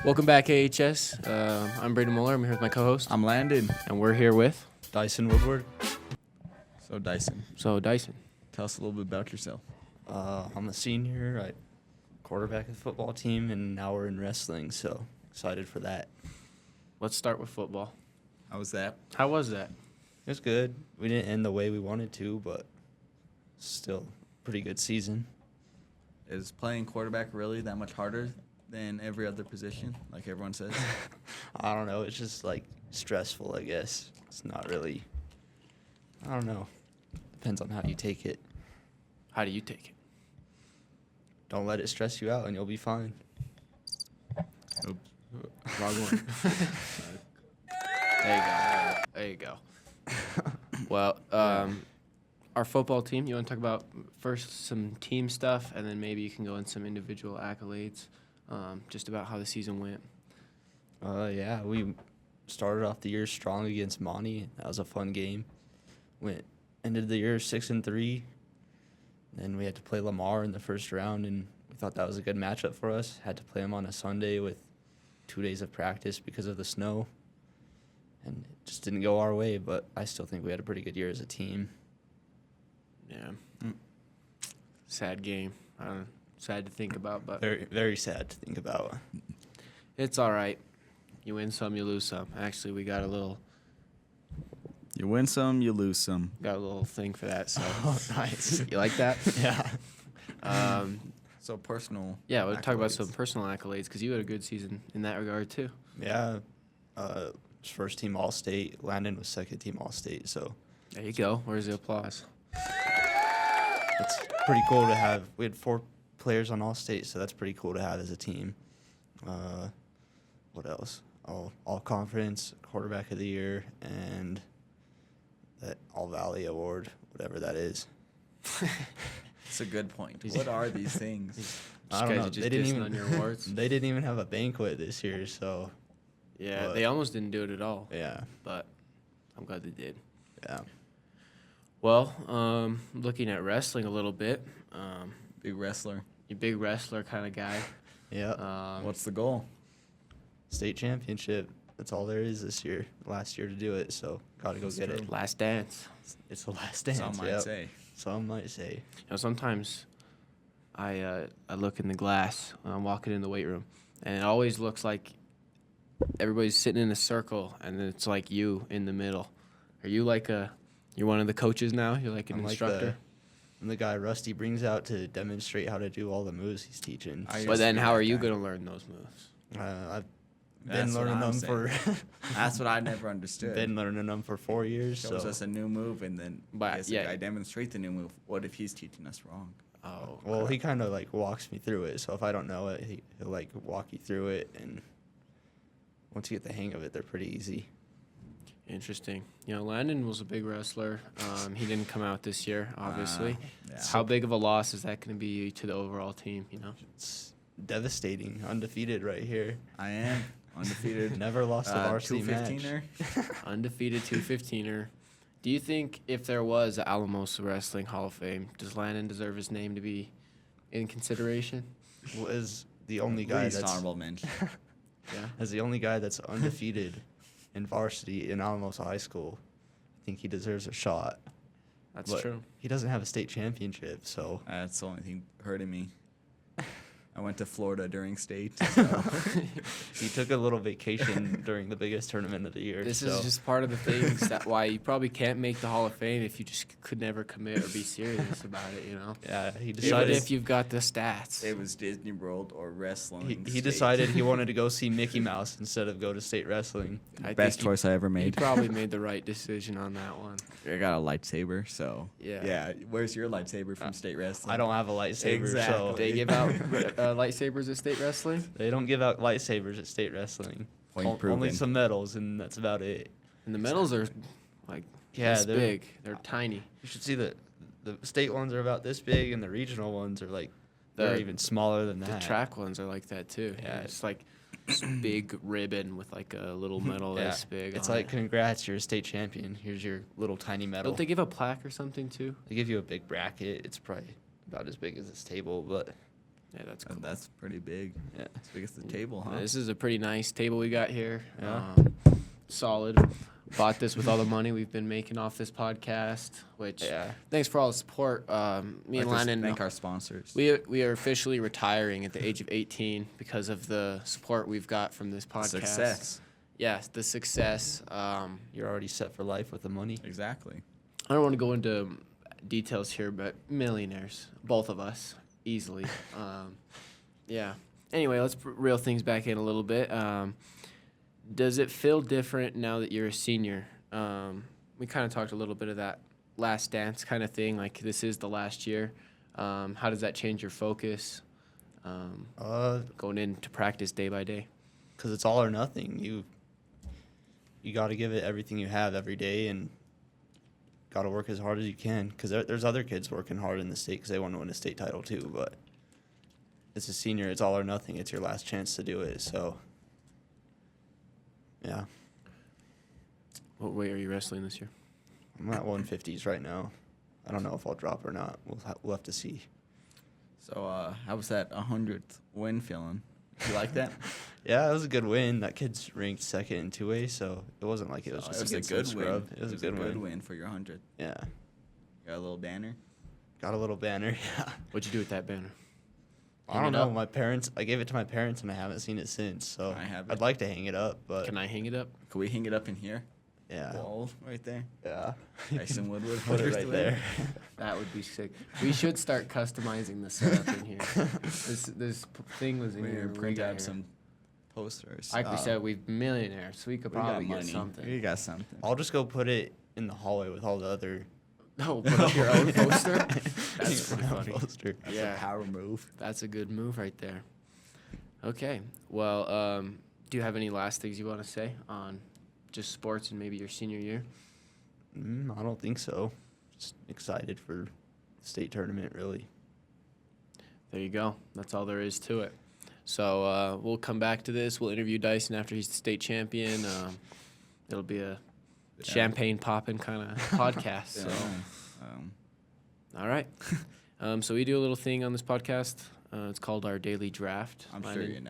Welcome back, AHS. I'm Braden Muller. I'm here with my co-host. I'm Landon. And we're here with... Dyson Woodward. So, Dyson. Tell us a little bit about yourself. I'm a senior. I quarterback of the football team, and now we're in wrestling, so excited for that. Let's start with football. How was that? How was that? It was good. We didn't end the way we wanted to, but still pretty good season. Is playing quarterback really that much harder than every other position, like everyone says? I don't know. It's just, stressful, I guess. It's not really... I don't know. Depends on how you take it. How do you take it? Don't let it stress you out, and you'll be fine. Oops. Wrong one. There you go. Well, our football team, you want to talk about first some team stuff, and then maybe you can go in some individual accolades, just about how the season went. Yeah, we started off the year strong against Monty. That was a fun game. Ended the year 6-3. Then we had to play Lamar in the first round, and we thought that was a good matchup for us. Had to play them on a Sunday with 2 days of practice because of the snow. And it just didn't go our way, but I still think we had a pretty good year as a team. Yeah. Sad game. Sad to think about, but Very, very sad to think about. it's all right. You win some, you lose some. Actually, we got a little You win some, you lose some. thing for that. So Oh, nice. you like that? Yeah. So personal. Yeah, we'll talk about accolades. some personal accolades because you had a good season in that regard too. Yeah. First team All-State. Landon was second team All-State, so There you go. Where's the applause? it's pretty cool to have. We had 4 players on All-State, so that's pretty cool to have as a team. What else? All conference, quarterback of the year, and that All Valley award, whatever that is. It's a good point. What are these things? Just I don't guys know. are just They didn't dissing even on your awards. They didn't even have a banquet this year, so Yeah, But- they almost didn't do it at all, yeah, but I'm glad they did. yeah. Well, looking at wrestling a little bit, Big wrestler. you big wrestler kind of guy. Yeah. What's the goal? State championship. That's all there is this year. Last year to do it, so gotta go That's get true. it. Last dance. It's the last dance. Some might yep. say. Some might say. You know, sometimes I look in the glass when I'm walking in the weight room, and it always looks like everybody's sitting in a circle, and then it's like you in the middle. Are you you're one of the coaches now? You're like an I'm instructor? I'm the guy Rusty brings out to demonstrate how to do all the moves he's teaching. I But used then to be how that are you guy. going to learn those moves? I've That's been what learning I'm them saying. for That's what I never understood. been learning them for 4 years. Shows So us a new move, and then But, as yeah. the guy demonstrate the new move. What if he's teaching us wrong? Oh, well, he kind of walks me through it. So if I don't know it, he'll walk you through it, and once you get the hang of it, they're pretty easy. interesting. You know, Landon was a big wrestler. He didn't come out this year, obviously. Yeah. How big of a loss is that going to be to the overall team, you know? It's devastating, undefeated right here. I am undefeated. Never lost a varsity match. 215er. Undefeated 215er. Do you think if there was a Alamos Wrestling Hall of Fame, does Landon deserve his name to be in consideration? Was the only guy Least that's honorable mention. Yeah. as the only guy that's undefeated in varsity in Alamos High School. I think he deserves a shot. That's But true. He doesn't have a state championship, so That's the only thing hurting me. I went to Florida during state. So. he took a little vacation during the biggest tournament of the year. This so. is just part of the things that why you probably can't make the Hall of Fame if you just could never commit or be serious about it, you know? Yeah, he Even decided if you've got the stats. It was Disney World or wrestling. he state. decided he wanted to go see Mickey Mouse instead of go to state wrestling. I Best think he- choice I ever He made. probably made the right decision on that one. I got a lightsaber, so Yeah. Where's your lightsaber from state wrestling? I don't have a lightsaber, Exactly. so They give out lightsabers at state wrestling? they don't give out lightsabers at state wrestling. Point Only proven. some medals, and that's about it. And the medals are like Yeah, this they're big. They're tiny. You should see the state ones are about this big, and the regional ones are they're The- even smaller than The that. track ones are like that too. Yeah. It's like this big ribbon with like a little medal Yeah. this big. It's on like, it. congrats, you're a state champion. Here's your little tiny medal. Don't they give a plaque or something too? They give you a big bracket. It's probably about as big as this table, but Yeah, that's cool. That's pretty big. Yeah. As big as the table, huh? This is a pretty nice table we got here. Yeah. Solid. Bought this with all the money we've been making off this podcast, which thanks for all the support. Me and Landon, thank our sponsors. we are officially retiring at the age of 18 because of the support we've got from this podcast. Success. Yes, the success. You're already set for life with the money. Exactly. I don't want to go into details here, but millionaires, both of us, easily. Yeah. Anyway, let's reel things back in a little bit. Does it feel different now that you're a senior? We kind of talked a little bit of that last dance kind of thing, like this is the last year. How does that change your focus going into practice day by day? Because it's all or nothing. You got to give it everything you have every day and got to work as hard as you can. Because there's other kids working hard in the state because they want to win a state title too. But as a senior, it's all or nothing. It's your last chance to do it. So, yeah. What weight are you wrestling this year? I'm at 150s right now. I don't know if I'll drop or not. We'll have to see. So, how was that 100th win feeling? You like that? Yeah, it was a good win. That kid's ranked second in 2A, so it wasn't like it was So just it was a good scrub. win. It was a good win. For your 100th. Yeah. Got a little banner. Got a little banner, yeah. What'd you do with that banner? I don't know. I gave it to my parents, and I haven't seen it since. So I'd like to hang it up, but Can I hang it up? Could we hang it up in here? yeah, Wall right there. yeah. Dyson Woodward. Put it right there. That would be sick. We should start customizing the setup in here. This thing was in We here. need when to we print got out here. some posters. Like we said, we're millionaires, so we could we got probably get money. something. We got something. I'll just go put it in the hallway with all the other. Oh, put up your own poster? That's That's pretty funny. Poster. That's Yeah. a power move. That's a good move right there. Okay. Well, do you have any last things you want to say on just sports and maybe your senior year? I don't think so. Just excited for the state tournament, really. There you go. That's all there is to it. So we'll come back to this. We'll interview Dyson after he's the state champion. It'll be a champagne popping kind of podcast. So. All right. So we do a little thing on this podcast. It's called our daily draft. I'm Landon, sure you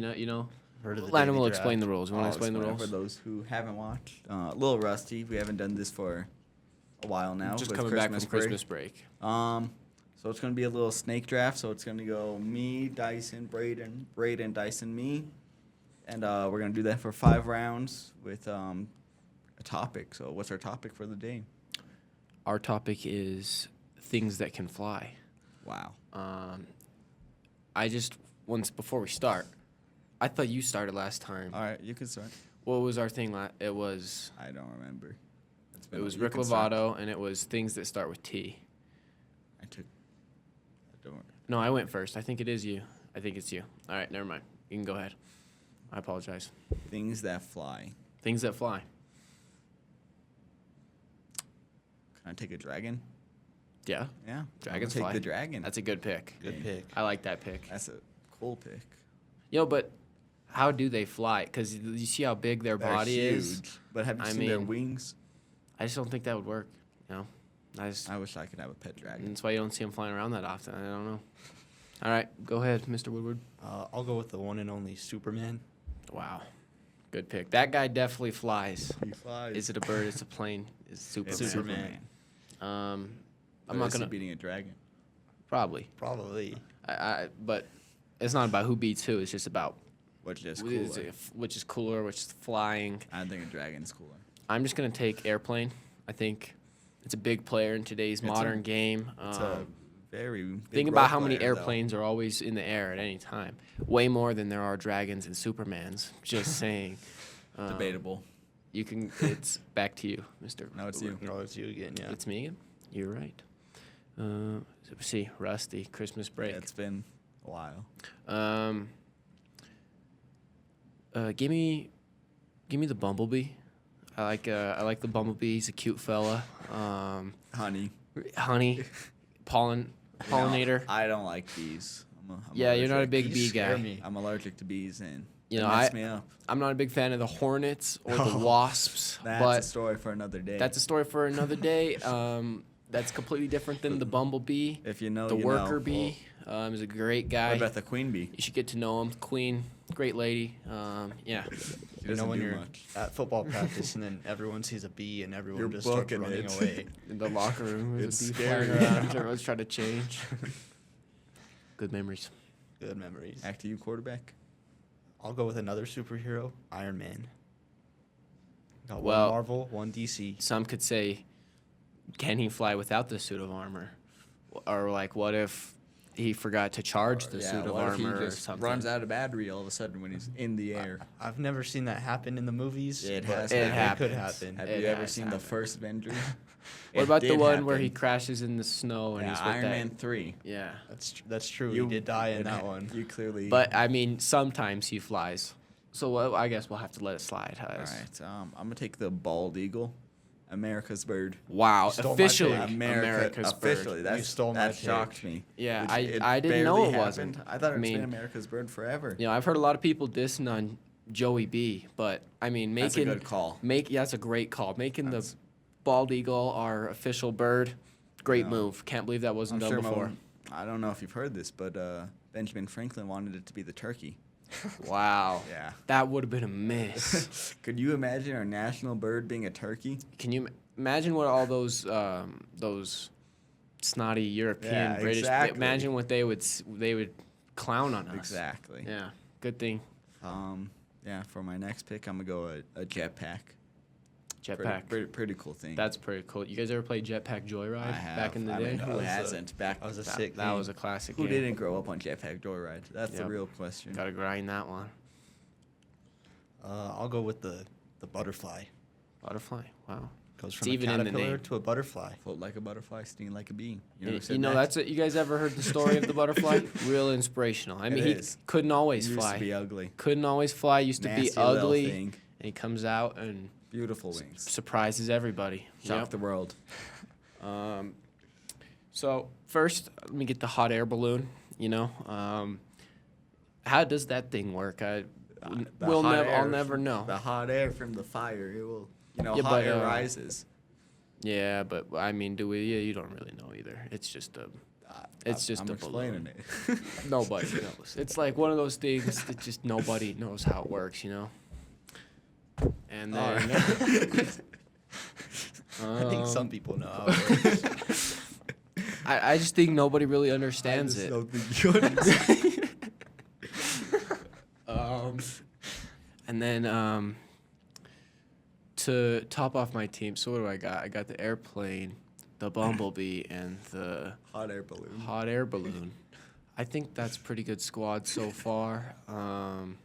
know. You know. Heard of the Landon daily will draft. explain the rules. You want to I'll explain the explain rules? for those who haven't watched. A little rusty. We haven't done this for a while now. Just with coming back from break. Christmas break. So it's gonna be a little snake draft. So it's gonna go me, Dyson, Braden, Dyson, me, and we're gonna do that for 5 rounds with a topic. So what's our topic for the day? Our topic is things that can fly. Wow. I just before we start, I thought you started last time. All right, you can start. What was our thing? It was I don't remember. it was you Rick can start. Lovato, and it was things that start with T. I don't. No, I went first. I think it is you. I think it's you. All right, never mind. You can go ahead. I apologize. Things that fly. Things that fly. Can I take a dragon? Yeah, Yeah. dragons I'll take fly. the dragon. That's a good pick. Good pick. I like that pick. That's a cool pick. But how do they fly? Because you see how big their They're body is. huge. But have you I seen their mean- wings? I just don't think that would work. I wish I could have a pet dragon. That's why you don't see them flying around that often. I don't know. All right, go ahead, Mr. Woodward. I'll go with the one and only Superman. Wow, good pick. That guy definitely flies. He flies. Is it a bird? It's a plane. It's Superman. It's Superman. I'm Or not is he gonna beating a dragon. probably. Probably. But it's not about who beats who. It's just about Which is which cooler. which is cooler, which is flying. I think a dragon's cooler. I'm just gonna take airplane. I think it's a big player in today's It's modern game. It's a very big Think about role how many player, though. airplanes are always in the air at any time. Way more than there are dragons and Supermans. Just saying. Debatable. You can. It's back to you, Mr. No, it's you. No, it's you again, yeah. It's me again. You're right. See, Rusty, Christmas break. Yeah, it's been a while. Give me the bumblebee. I like the bumblebee. He's a cute fella. Honey. Honey, pollinator. No, I don't like bees. I'm Yeah, you're not a allergic. big Bees bee scare guy. me. I'm allergic to bees, and You they know, mess me up. I'm not a big fan of the hornets or the wasps, That's a but story for another day. that's a story for another day. That's completely different than the bumblebee, if you know, the you worker know. bee. He's a great guy. What about the queen bee? You should get to know him. Queen, great lady. Yeah. She You know doesn't when do you're much. at football practice and then everyone sees a bee and everyone You're just starts booking running it. away. In the locker room, there's It's a bee flying scary. around. Everyone's trying to change. Good memories. Good memories. Back to you, quarterback. I'll go with another superhero, Iron Man. Got Well- one Marvel, one DC. Some could say, can he fly without the suit of armor? Or like, what if he forgot to charge the suit of what if armor he or just something? runs out of battery all of a sudden when he's in the air? I've never seen that happen in the movies. It but has It happened. could happens. happen. Have It you ever has seen the happened. first Avengers? What It about the did one where he happen. crashes in the snow and Yeah, he's with Iron that? Man 3. Yeah. That's true. He did die in that one. You clearly. But I mean, sometimes he flies. So I guess we'll have to let it slide. all right, I'm gonna take the bald eagle, America's bird. Wow, You stole my officially pick. America's officially. bird. That's, stole my that pick. shocked me. Yeah, It I didn't know barely it wasn't. happened. I thought I it's mean, been America's bird forever. You know, I've heard a lot of people dissing on Joey B, but I mean, That's making a good call. that's a great call. Making That's- the bald eagle our official bird, great Yeah. move. Can't believe that wasn't I'm done sure before. I don't know if you've heard this, but Benjamin Franklin wanted it to be the turkey. Wow, Yeah. that would have been a miss. Could you imagine our national bird being a turkey? Can you imagine what all those snotty European Yeah, British? exactly. Imagine what they would clown on us. Exactly. Yeah, good thing. Yeah. For my next pick, I'm gonna go a jetpack. Jetpack. Pretty cool thing. That's pretty cool. You guys ever played Jetpack Joyride I have. back in the I day? mean, who That was a- hasn't? Back That was a That, sick that game. was a classic who game. didn't grow up on Jetpack Joyride? That's the Yep. real question. Gotta grind that one. I'll go with the butterfly. Butterfly. Wow. Goes It's from a even in the caterpillar name. to a butterfly. Float like a butterfly, sting like a bee. You, said know that? that's it. You guys ever heard the story of the butterfly? Real inspirational. I It mean, he is. couldn't always Used fly. to be ugly. Couldn't always fly. Used to be Nasty little ugly. thing. And he comes out and Beautiful wings. surprises everybody. Shock Yep. the world. So first, let me get the hot air balloon. You know, how does that thing work? The I'll hot air never from- know. The hot air from the fire, it will. Yeah, hot but, air rises. Yeah, but I mean, do we? Yeah, you don't really know either. It's just a. It's just I'm a explaining balloon. it. Nobody knows. It's like one of those things that just nobody knows how it works, you know. And All then right. I think some um, people know how it works. I just think nobody really understands I just it. don't think you understand. And then to top off my team, so what do I got? I got the airplane, the bumblebee, and the Hot air balloon. hot air balloon. I think that's a pretty good squad so far. I'm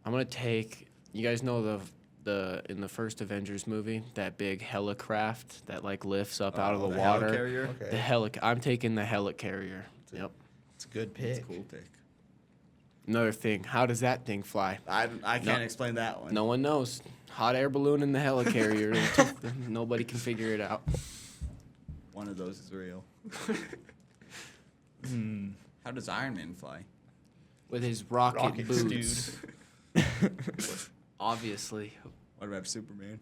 gonna take. You guys know the in the first Avengers movie, that big helicraft that like lifts up out of the water. Helicarrier? Okay. I'm taking the helicarrier. Yep. It's a good That's pick. a cool pick. Another thing, how does that thing fly? I can't No. explain that one. No one knows. Hot air balloon and the helicarrier. Nobody can figure it out. One of those is real. Hmm. How does Iron Man fly? With his rocket Rockets, boots. Obviously. What about Superman?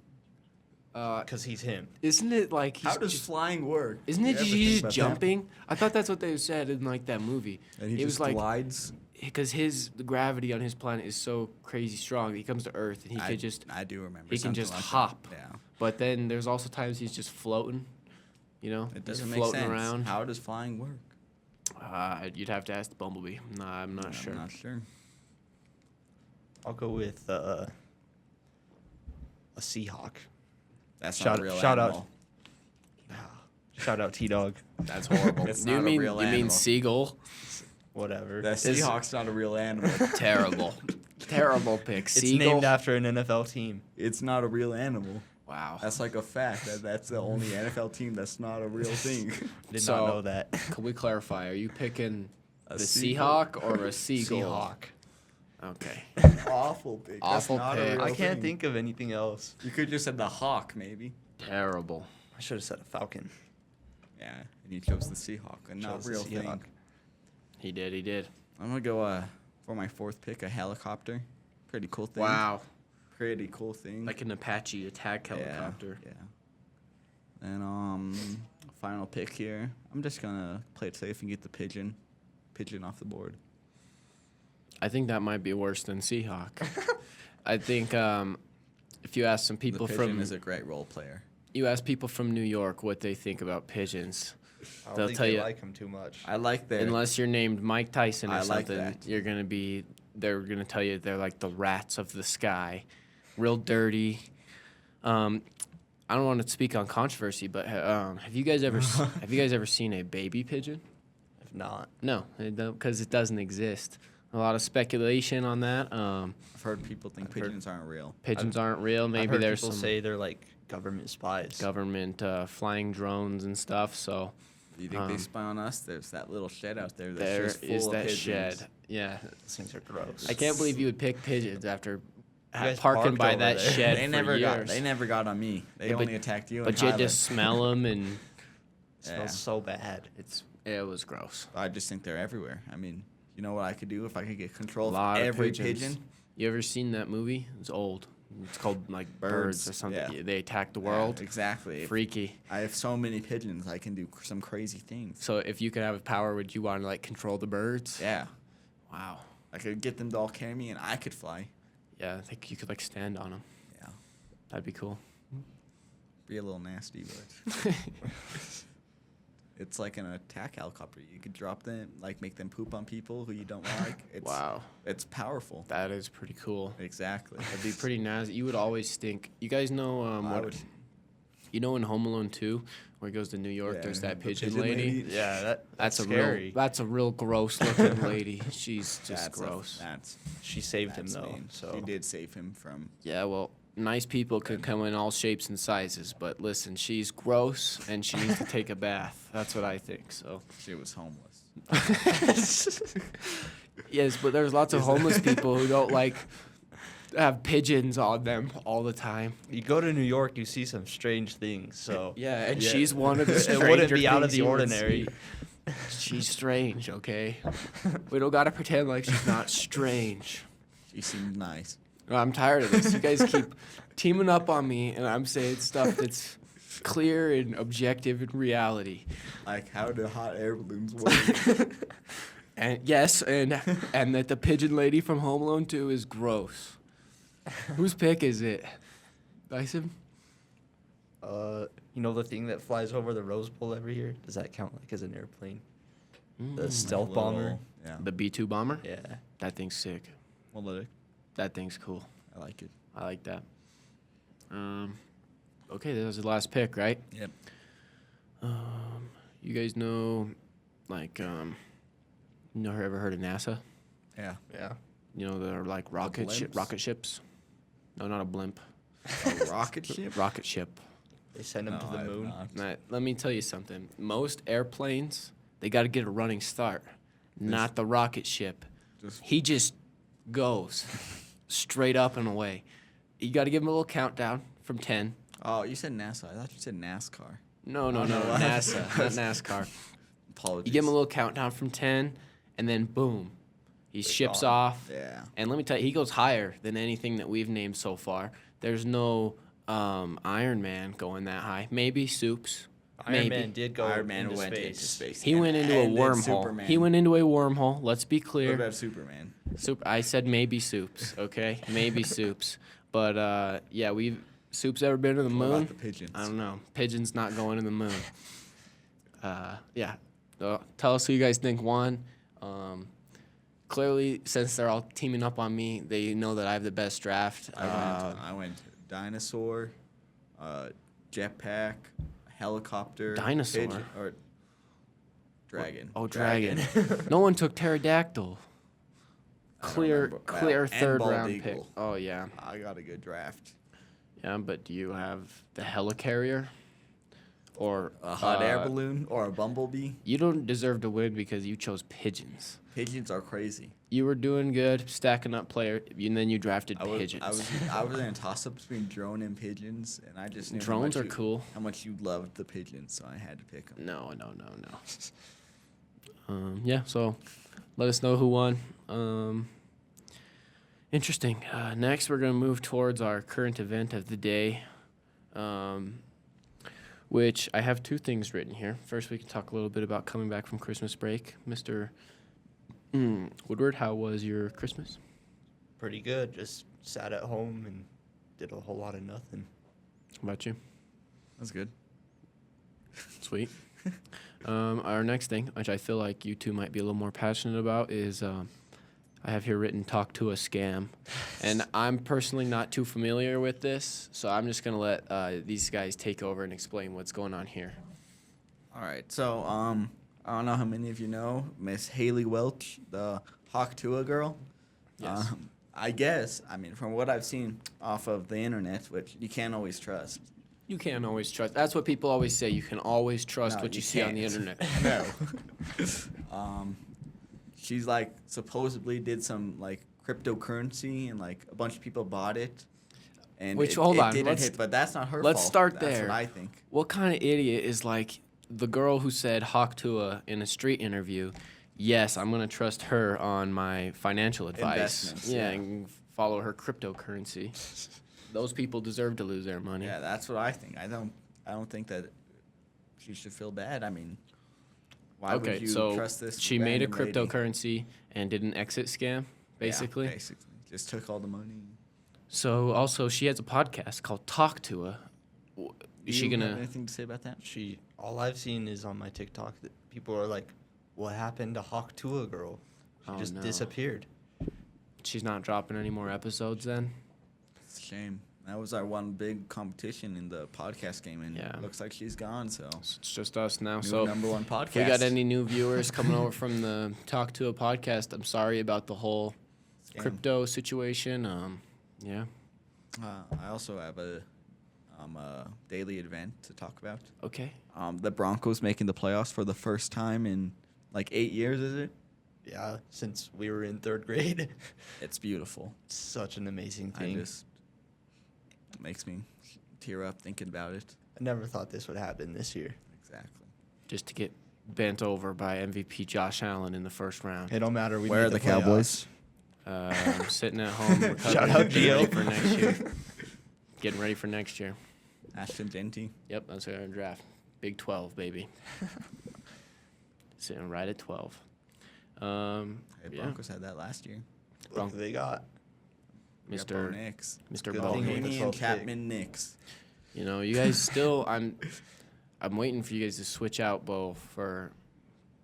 Because he's him. Isn't it like he's How does just, flying work? isn't You it ever just, think he's about just that? jumping? I thought that's what they said in like that movie. And he it just was like glides. because the gravity on his planet is so crazy strong. He comes to Earth and he could just. I do remember. he can something just like hop. That. Yeah. But then there's also times he's just floating. You know, It just doesn't make floating sense. around. How does flying work? You'd have to ask the bumblebee. Nah, I'm not sure. I'm not sure. I'll go with a Seahawk. That's Shout- not a real shout out. animal. Shout out T-Dog. That's horrible. It's you not a mean real you mean animal. seagull? Whatever. The Is- Seahawk's not a real animal. Terrible. Terrible pick. It's Seagull. named after an NFL team. It's not a real animal. Wow. That's like a fact. That's the only NFL team that's not a real thing. Did So- not know that. Can we clarify? Are you picking A the seagull. Seahawk or a seagull? Seahawk. Okay. Awful pick. Awful That's not a pick. real I can't thing. think of anything else. You could just said the hawk, maybe. Terrible. I should have said a falcon. Yeah, and you chose the Seahawk, and not Chose a the real thing. Seahawk. He did. He did. I'm gonna go for my fourth pick, a helicopter. Pretty cool thing. Wow. Pretty cool thing. Like an Apache attack helicopter. Yeah. And final pick here. I'm just gonna play it safe and get the pigeon off the board. I think that might be worse than Seahawk. I think if you ask some people the pigeon from is a great role player. you ask people from New York what they think about pigeons, I don't they'll think tell they you like him too much. I like that. unless you're named Mike Tyson or I like something, that. they're gonna tell you they're like the rats of the sky, real dirty. I don't want to speak on controversy, but have you guys ever seen a baby pigeon? If not, No, because it doesn't exist. A lot of speculation on that. I've heard people think I've heard- pigeons aren't real. Pigeons aren't real. I've Maybe heard there's people some say they're like government spies. government flying drones and stuff. So Do you think they Um, spy on us? There's that little shed out there that's there just full is of that pigeons. shed. Yeah, Those things are gross. I can't believe you would pick pigeons after guys parking parked by over that there. shed They for never years. got on me. They Yeah, but- only attacked you. But and you Tyler. just smell them, and It smells Yeah. so bad. it was gross. I just think they're everywhere. I mean, you know what I could do if I could get A control of lot of every pigeons. pigeon? You ever seen that movie? It's old. It's called like Birds or Birds, something. yeah. They attack the Yeah, world. exactly. If Freaky. I have so many pigeons, I can do some crazy things. So if you could have a power, would you want to like control the birds? Yeah, Wow. I could get them to all carry me, and I could fly. Yeah, I think you could like stand on them. Yeah, That'd be cool. be a little nasty, but it's like an attack helicopter. You could drop them, like make them poop on people who you don't like. It's, Wow, it's powerful. that is pretty cool. Exactly. That'd be pretty nasty. You would always stink. You guys know I what? would- You know in Home Alone 2, where he goes to New York, Yeah, there's that the pigeon, pigeon lady. lady. Yeah, that's Scary. That's a real gross looking lady. She's just That's gross. she saved him that's though. mean. So She did save him from. Yeah, well, nice people can come in all shapes and sizes, but listen, she's gross and she needs to take a bath. That's what I think. So She was homeless. yes, but there's lots of homeless people who don't like have pigeons on them all the time. you go to New York, you see some strange things. So Yeah, and Yeah. she's one of the it stranger wouldn't be out of things the you would ordinary. see. She's strange, okay? We don't gotta pretend like she's not strange. She seemed nice. I'm tired of this. You guys keep teaming up on me, and I'm saying stuff that's clear and objective in reality. Like, how do hot air balloons work? And yes, and that the pigeon lady from Home Alone 2 is gross. Whose pick is it? Dyson? You know the thing that flies over the Rose Bowl every year? Does that count like as an airplane? The Mm. stealth bomber. Little- Yeah. The B-2 bomber? Yeah. That thing's sick. Well, look, That thing's cool. I like it. I like that. Okay, that was the last pick, right? Yep. You guys know, like, ever heard of NASA? Yeah. Yeah. You know, they're like rocket blimps? ships. No, not a blimp. A rocket ship? Rocket ship. They send him No, to the I have moon. not. Now, let me tell you something. Most airplanes, they got to get a running start. Not the rocket ship. Just He just goes straight up and away. You got to give him a little countdown from 10. oh, you said NASA. I thought you said NASCAR. No, no, Oh, no, no. NASA, not NASCAR. Apologies. You give him a little countdown from 10, and then boom, he ships gone. off. Yeah. And let me tell you, he goes higher than anything that we've named so far. There's no Iron Man going that high. Maybe Soups. Iron Maybe. Man did go Iron Man into went space. into space. He went into a and then wormhole. Superman. He went into a wormhole. Let's be What clear. about Superman? I said maybe Soups. Okay, maybe Soups. But yeah, Soups ever been to the What moon? about the pigeons? I don't know. Pigeons not going to the moon. Yeah. Tell us who you guys think won. Clearly, since they're all teaming up on me, they know that I have the best draft. I went dinosaur, jetpack, helicopter, Dinosaur? pigeon, or dragon. Oh, dragon. No one took pterodactyl. I don't Clear remember. clear And third bald round eagle. pick. Oh yeah. I got a good draft. Yeah, but do you have the helicarrier? Or A hot air balloon or a bumblebee. You don't deserve to win because you chose pigeons. Pigeons are crazy. You were doing good, stacking up player, and then you drafted pigeons. I was in a toss up between drone and pigeons, and I just knew Drones are cool. How much you loved the pigeons, so I had to pick them. No. Yeah, so let us know who won. Interesting. Next, we're going to move towards our current event of the day. which I have 2 things written here. First, we can talk a little bit about coming back from Christmas break. Mr. Woodward, how was your Christmas? Pretty good. Just sat at home and did a whole lot of nothing. How about you? That's good. Sweet. Our next thing, which I feel like you two might be a little more passionate about, is I have here written "talk to a scam," and I'm personally not too familiar with this, so I'm just gonna let these guys take over and explain what's going on here. All right. So I don't know how many of you know Miss Haley Welch, the Hawk Tua girl. Yes. I guess. I mean, from what I've seen off of the internet, which you can't always trust. You can't always trust. That's what people always say. You can always trust No, what you you see on the can't. internet. No. She's like supposedly did some like cryptocurrency and like a bunch of people bought it. And Which, it, hold it on, didn't let's- hit, but that's not her let's fault. start That's there. what I think. What kind of idiot is like the girl who said Hawk Tua in a street interview? Yes, I'm gonna trust her on my financial advice. Investments, Yeah, yeah. and follow her cryptocurrency. Those people deserve to lose their money. Yeah, that's what I think. I don't think that she should feel bad. I mean, why Okay, would you so trust this? she made a random lady? cryptocurrency and did an exit scam, basically. Yeah, basically. Just took all the money. So also she has a podcast called Talk to A. Is she You have gonna? anything to say about that? All I've seen is on my TikTok that people are like, "What happened to Hawk Tua girl? She Oh, just no. disappeared." She's not dropping any more episodes then. It's a shame. That was our one big competition in the podcast game, and Yeah. it looks like she's gone. So It's just us now. new So number one podcast. if we got any new viewers coming over from the Talk to A podcast, I'm sorry about the whole Scam. crypto situation. Yeah. I also have a daily event to talk about. Okay. The Broncos making the playoffs for the first time in like 8 years. Is it? Yeah, since we were in 3rd grade. It's beautiful. Such an amazing I thing. just it makes me tear up thinking about it. I never thought this would happen this year. Exactly. Just to get bent over by MVP Josh Allen in the first round. It don't matter. We Where made are the playoffs. Cowboys? I'm sitting at home recovering, Shout out, getting ready Gio. for next year. Getting ready for next year. Ashton Genty. Yep, that's our draft. Big 12, baby. Sitting right at 12. Hey, Yeah. Broncos had that last year. Look who they got. We got Bo Mr. Nix. Mr. Good Bo old Nix. Mooney With the and 12th pick. Chapman Nix. You know, you guys still. I'm waiting for you guys to switch out Bo for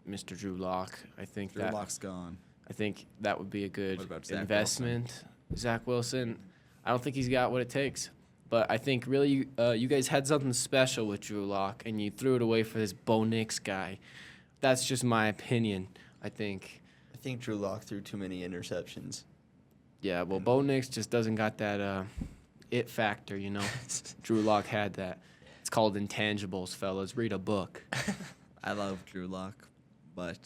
Mr. Drew Lock. I think Drew that Lock's gone. I think that would be a good What about Zach investment. Zach Wilson, I don't think he's got what it takes. But I think really you guys had something special with Drew Lock, and you threw it away for this Bo Nix guy. That's just my opinion. I think. I think Drew Lock threw too many interceptions. Yeah, well, Bo Nix just doesn't got that it factor, you know. Drew Lock had that. It's called intangibles, fellas. Read a book. I love Drew Lock, but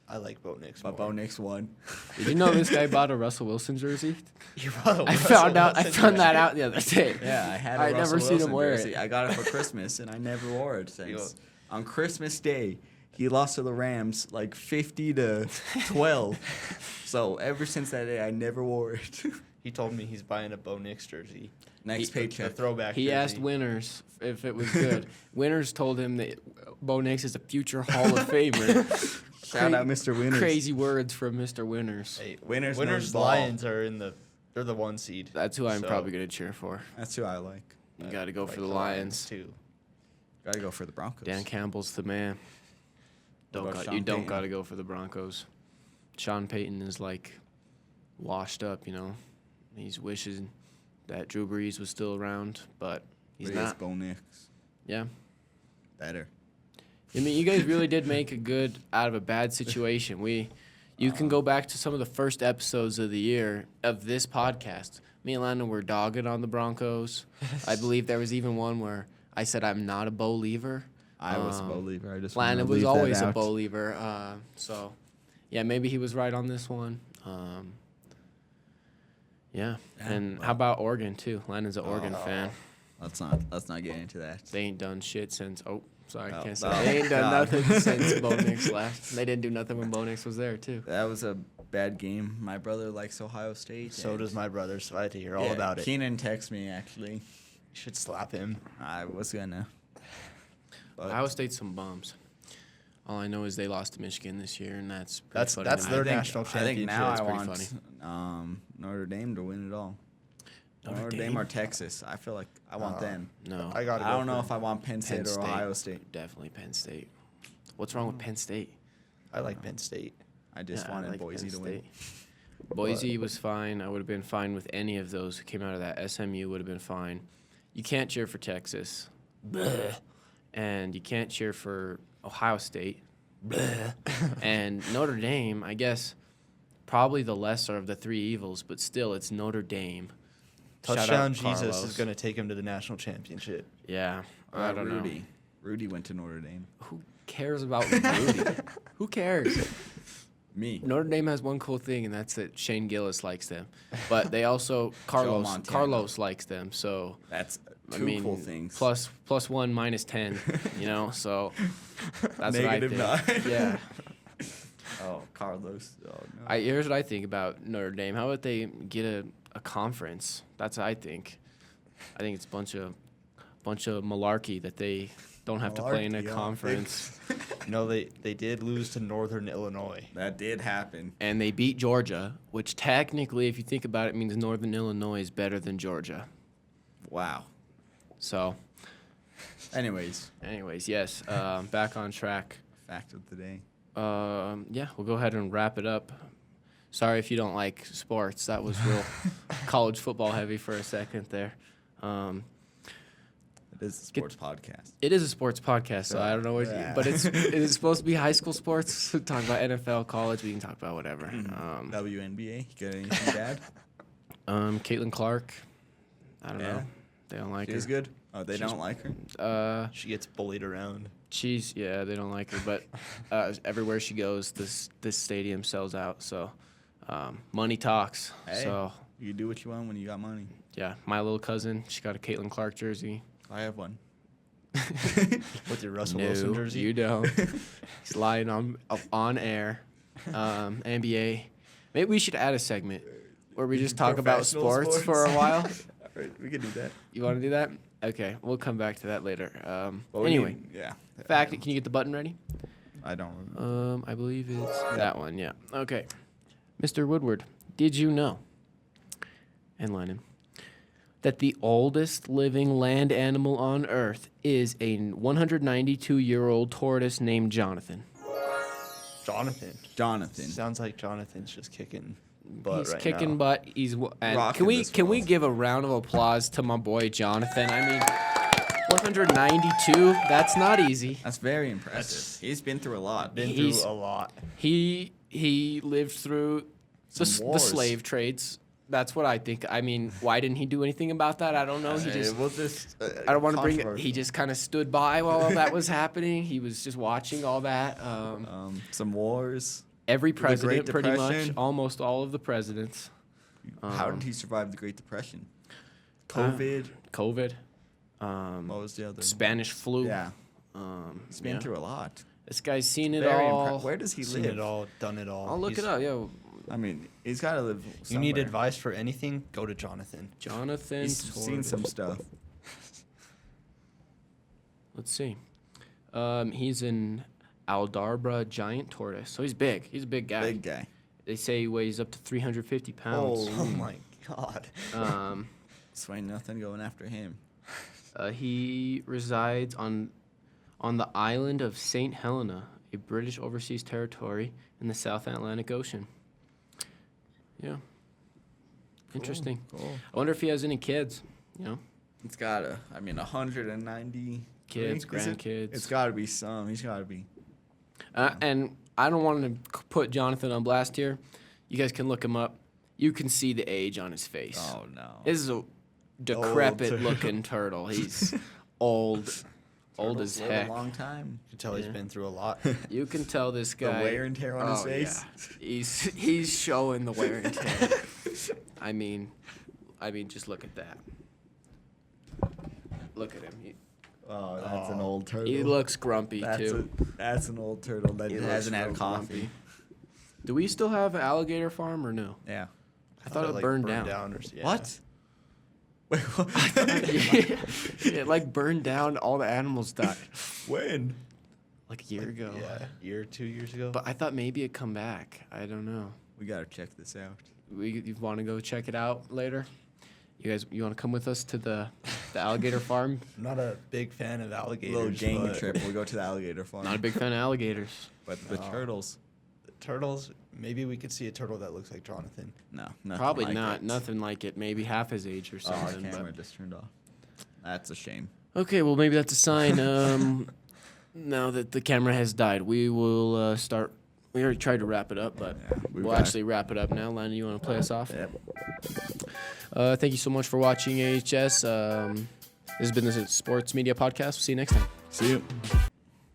I like Bo Nix but more. Bo Nix won. Did you know this guy bought a Russell Wilson jersey? You bought a I Russell found Wilson that jersey. out the other day. Yeah, I had. I'd never seen him wear jersey. it. I got it for Christmas, and I never wore it since. Yo. On Christmas Day, he lost to the Rams like 50-12. So ever since that day, I never wore it. He told me he's buying a Bo Nix jersey. Next A paycheck. throwback He jersey. asked Winners if it was good. Winners told him that Bo Nix is a future Hall of Famer. Shout out Mr. Winners. Crazy words from Mr. Winners. Hey, Winners Winners knows ball. Lions are they're the 1 seed. That's who I'm So, probably going to cheer for. That's who I like. You I got to go like for the Lions. too. Got to go for the Broncos. Dan Campbell's the man. What about You Sean don't Payton? got to go for the Broncos. Sean Payton is like washed up, you know. He's wishing that Drew Brees was still around, but he's But he has not. Bo Nix. Yeah. Better. I mean, you guys really did make a good out of a bad situation. You can go back to some of the first episodes of the year of this podcast. Me and Landon were dogging on the Broncos. I believe there was even one where I said I'm not a believer. I was a believer. I just Landon wanted to was leave that always a out. believer. So, yeah, maybe he was right on this one. Yeah. Yeah, And well. how about Oregon too? Landon's an Oregon Oh. fan. Let's not get into that. They ain't done shit since. Oh, sorry, Oh, can't say. no. They ain't done God. nothing since Bo Nix left. They didn't do nothing when Bo Nix was there too. That was a bad game. My brother likes Ohio State. So and- does my brother, so I had to hear all Yeah, about it. Keenan texted me actually. You should slap him. I was gonna. But Iowa State's some bums. All I know is they lost to Michigan this year, and that's pretty funny that's to me. their national I think now championship. I It's pretty want Notre Dame to win it all. Notre Dame or Texas. I feel like I want them. No, I got. I don't know if I want Penn State Penn or State. Ohio State. Definitely Penn State. What's wrong with Penn State? I like Penn State. I just Yeah, I wanted like Boise Penn to win. State. Boise was fine. I would have been fine with any of those who came out of that. SMU would have been fine. You can't cheer for Texas. Bleh. And you can't cheer for Ohio State. Bleh. And Notre Dame, I guess, probably the lesser of the three evils, but still, it's Notre Dame. Shout out Touchdown Jesus Carlos. is going to take him to the national championship. Yeah, I don't Rudy. know. Rudy went to Notre Dame. Who cares about Rudy? Who cares? Me. Notre Dame has one cool thing, and that's that Shane Gillis likes them. But they also Carlos Montana. likes them. So That's I two mean, cool things. plus 1 minus 10. You know, so that's Negative what I think. 9. Yeah. Oh, Carlos. Oh, no. Here's what I think about Notre Dame. How about they get a conference? That's what I think. I think it's a bunch of malarkey that they don't have to play in a Malarkey, yeah. conference. No, they did lose to Northern Illinois. That did happen. And they beat Georgia, which technically, if you think about it, means Northern Illinois is better than Georgia. Wow. So, Anyways, yes, back on track. fact of the day. Yeah, we'll go ahead and wrap it up. Sorry if you don't like sports. That was real college football heavy for a second there. It is a sports podcast. It is a sports podcast, so I don't know what. Yeah. But it is supposed to be high school sports. We talk about NFL, college. We can talk about whatever. WNBA. You got anything bad? Caitlin Clark. I don't Yeah. know. They don't like She's her. good. Oh, they don't like her. She gets bullied around. They don't like her. But everywhere she goes, this stadium sells out. So money talks. Hey. So You do what you want when you got money. yeah, my little cousin, she got a Caitlin Clark jersey. I have one. With your Russell Wilson jersey? You don't. He's lying on air. NBA. Maybe we should add a segment where we just talk about Professional sports for a while. All right, we can do that. You want to do that? Okay, we'll come back to that later. Well, we Anyway, need- yeah. fact, can you get the button ready? I don't remember. I believe it's that one. Yeah. Okay. Mr. Woodward, did you know, and Lennon, that the oldest living land animal on Earth is a 192-year-old tortoise named Jonathan? Jonathan. Sounds like Jonathan's just kicking butt He's right kicking now. butt. And Rocking can we this can we world. give a round of applause to my boy Jonathan? I mean, 192. That's not easy. That's very impressive. He's been through a lot. Been He's- through a lot. He lived through Some the wars. slave trades. That's what I think. I mean, why didn't he do anything about that? I don't know. He just. We'll just I don't want to bring it. He just kind of stood by while all that was happening. He was just watching all that. some wars. Every Great president, pretty much, Depression. almost all of the presidents. How did he survive the Great Depression? COVID. COVID, What was the other? Spanish flu. Yeah, he's been yeah. through a lot. This guy's seen it Very all. Where does he Seen live? it all, done it all. I'll look He's- it up. Yo, I mean, he's got to live. You need somewhere. advice for anything? Go to Jonathan. Jonathan. He's seen some stuff. Let's see. He's an Aldabra giant tortoise, so he's big. He's a big guy. Big guy. They say he weighs up to 350 pounds. Oh my God. So ain't nothing going after him. He resides on the island of St. Helena, a British overseas territory in the South Atlantic Ocean. Yeah. Interesting. Cool. I wonder if he has any kids, you know? It's got 190 Kids, Is it? grandkids. It's got to be some. He's got to be. And I don't want to put Jonathan on blast here. You guys can look him up. You can see the age on his face. Oh no. This is a decrepit-looking turtle. He's old as Turtles live heck. A long time. You can tell he's Yeah. been through a lot. You can tell this The guy. wear and tear on his face. Yeah. He's showing the wear and tear. I mean, just look at that. Look at him. Oh, that's an old turtle. He looks grumpy too. That's an old turtle that He looks hasn't had real coffee. grumpy. Do we still have an alligator farm or no? Yeah. I thought it like, burned down. or yeah. What? Wait, what? It like burned down. All the animals died. When? Like a year ago. Yeah, a year, 2 years ago. But I thought maybe it'd come back. I don't know. We gotta check this out. You want to go check it out later? You guys, you want to come with us to the alligator farm? I'm not a big fan of alligators. Little gang but trip. We'll go to the alligator farm. Not a big fan of alligators. But the No. turtles. The turtles, maybe we could see a turtle that looks like Jonathan. No, nothing Probably like not. it. Nothing like it. Maybe half his age or Oh, our something. camera but- just turned off. That's a shame. Okay, well maybe that's a sign. Now that the camera has died, we will start. We already tried to wrap it up, but Yeah, we've we'll got- actually wrap it up now. Landon, you want to play us off? Yep. Thank you so much for watching AHS. This has been the Sports Media Podcast. We'll see you next time. See you.